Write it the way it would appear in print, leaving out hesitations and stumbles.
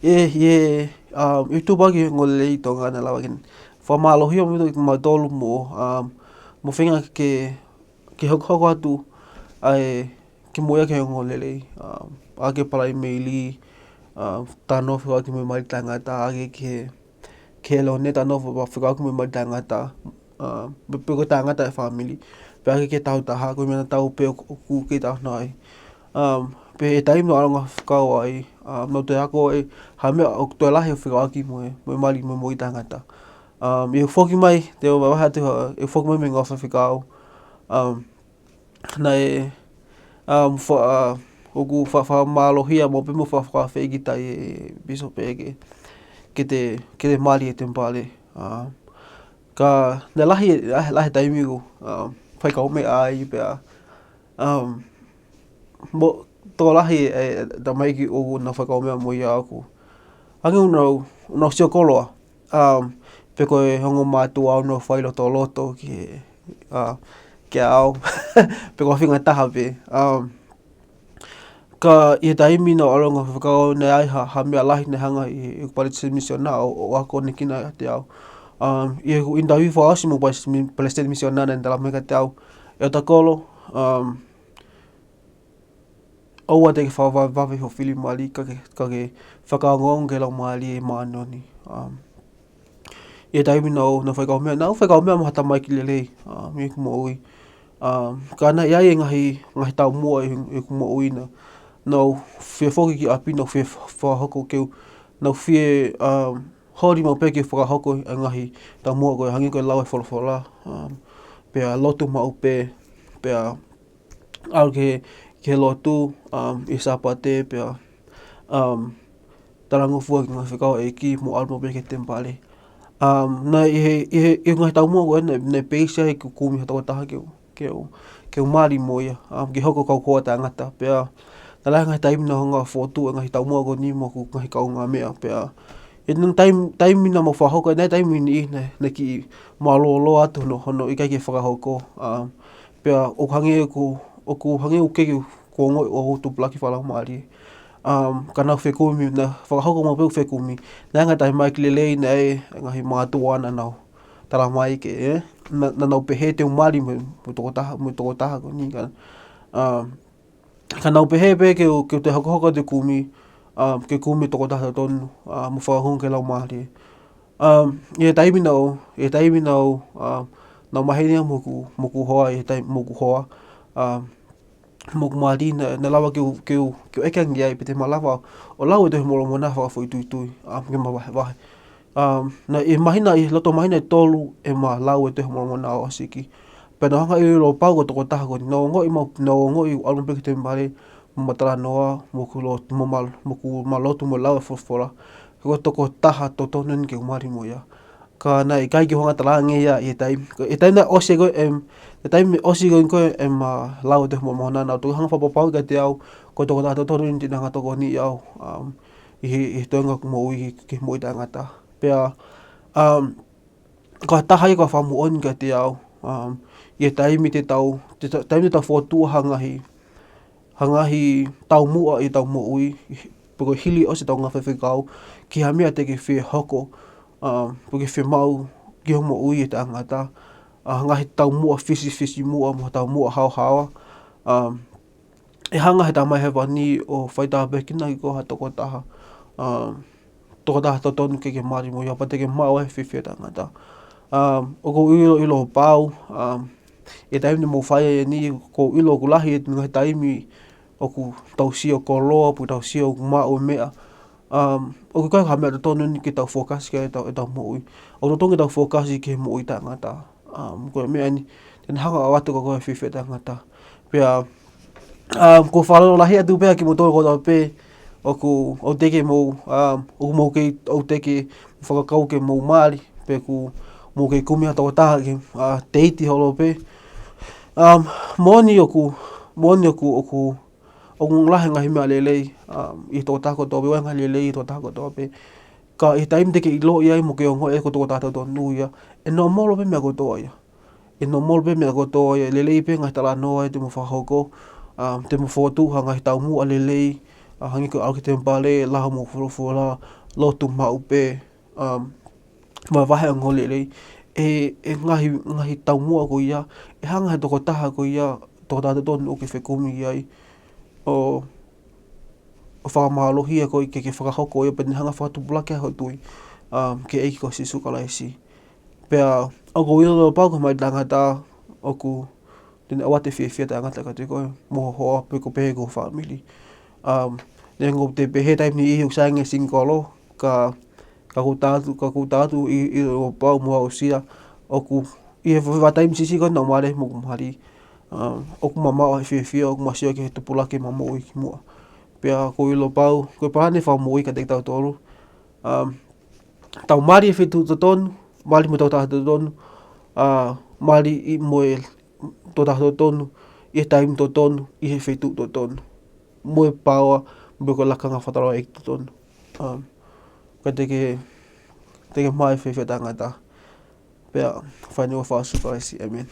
itu bagi ngolei tonga na lawakin famalo hiyo mo tolu mo finga ke hoko atu ai ke moya ke ngolele age palai meili tano fo ki me mai tangata age ke lo ne tano fo fo ki me mai tangata pe ko tangata family pe age ke tau taha ko me tau pe ku ke tau nai pe time no anga kau ai no te ako e ha me o to la he fo ki mo mali mo tangata e foki mai te o wa te e foki mai me ngofa fikao na fo oku fa malohia mo pe mo fa fe gita e biso pege ke te mali e tempale ka na lahi taimi go fai ka me ai pe mo to lahi da mai ki o na fa ka me mo ya aku ange no sio koloa pe ko hongo matu au no fai loto ke au pe ko finga taha pe ka I taimi no alonga whakao nei ai ha mea lahi ne hanga I palete misiona o ako ne kina te au. I ku inda hui wha asi mo palete misiona na ndala meka te au. E o takolo, aua te ke whawawawe ho whili mali ka ke whakao ngong ke lau mali e maanoni. I taimi no whakao mea, na whakao mea mo hata mai ki lelei, mi ku mo ui. Ka na iai e ngahi tau mua e ku mo ui na. No fie foki ki api no fie whahoko keu no fie hori mau pe ke whakahoko ngahi ta mua koe hangi koe lau e wholawhola pea lotu mau pe pea au ke lotu I sapate pea tarango fua ki ngahi whakao e ki mo almo pe ke tempale na I ngahi tau mua koe ne peisia he kukumi hatako taha keu mari mo ia ke hoko kau koa ta ngata pea na lai ngai taimi na honga fotu ngai tau mua ko ni mo ku ngai kau ngā mea pea e nung taimi na mo whahoka nei taimi ni ne ki malolo atu no hono I kai ke whakahoko pea o hange ku hange u keki ko ngoi o tu plaki whalau maari kana whekumi na whakahoko mo peu whekumi nei ngai taimi mai ki lelei nei ngai mātua na nau tala mai ke na nau pehe te umari mo toko taha ko ni kana ka nau pehe pe ke te hokohoko te kumi ke kumi toko taha tonu mo whakahong ke lau mahari e taimi nau nau mahenia mo ku hoa e taimi mo ku hoa mo ku mahari na lawa ke eke angi ai pe te malawa o lau e te molo mona whakafo I tui ke ma wahe na e mahina I loto mahina I tolu e ma lau e te molo mona o asiki pena hanga I lo pau ko toko taha ko no ngoi alun pe ke te mbare mo matala noa mo ku malotu mo lau e fofola ko toko taha to tonu ni ke umari mo ia ka na I kai ki honga tala nge ia e taimi na osi ko e taimi osi ko lau te mo mona na to hanga whapapau ka te au ko toko taha to tonu ni tina hanga toko ni au I toenga ku mo ui ke mo I tangata pea ko taha I ko whamu on ka te au I taimi te tau whotua hangahi tau mua I tau mo ui poko hili o se tau ngawhewhi kau ki hamea te ke whi hoko poko whi mau ki homo ui te angata hangahi tau mua fisi mua mo tau mua hao e hanga he tamai hewa ni o whaitaha pekina I ko ha toko taha to tonu ke mari mo ia pa te ke mau he whiwhi te angata o ko ilo pau e taimi mo whaia e ni ko ilo ku lahi e ngai taimi o ku tausio ko loa pu tausio ku mao mea o ku kai hamea tonu ni ke tau fokas ke e tau mo ui o to tongi tau fokas I ke mo ui ta ngata ko mea ni ten hanga awatu ko whiwhi te ngata pea ko whalalo lahi atu pea ki mo tolu ko tau pe o teke mo o mo ke o teke whakakau ke mo mari pe ku mo ke kumi hatako taha ke teiti holo pe moni oku lahi ngahi mea lelei I toko taha ko tope wai ngahi lelei I toko taha ko tope ka I taimi teke I lo iai mo ke ongo e ko toko taha tonu ia e no molo pe mea ko toa ia e no molo pe mea ko toa ia lelei pe ngahi tala noa e te mo whahoko te mo whotu ha ngahi tau mua lelei hangi ko au ki te mpale, laha mo furufua la, lotu maupe, ma wahe ang hole rei, ngahi tau mua ko ia, hanga he toko taha ko ia, toko tātou tonu o ke whekumi ai, o whakamahalohia ko i ke whakahoko ia, pene hanga whakatupulake ho tui, ke eiki ko si sukalaisi. Pea, o ko ilo pau ko mai tangata, o ku, tene awate whiawhia tangata ka te koe, moho hoa, pe ko pehe ko whamili. Nengo te pehe taimi i hiu sainge singkolo, ka ku tātu i o pau mua o sia, o ku, i he wataimi sisi ko na umare mo kumari, o ku mamao he whiawhia, o ku masio ke he tupulake mamao i ki mua. Pea ko ilo pau, koe parane whao i ka te tau tolu. Tau mari e whetu to tonu, mari mo tau tātou tonu, mari i moe to tātou tonu, i he taimi to tonu, i he whetu to tonu. Moe paua, mo ko lakanga whataroa e to tonu. Ka teke mai whiawhia tangata. Pea, whanua whaasuka esi, amen.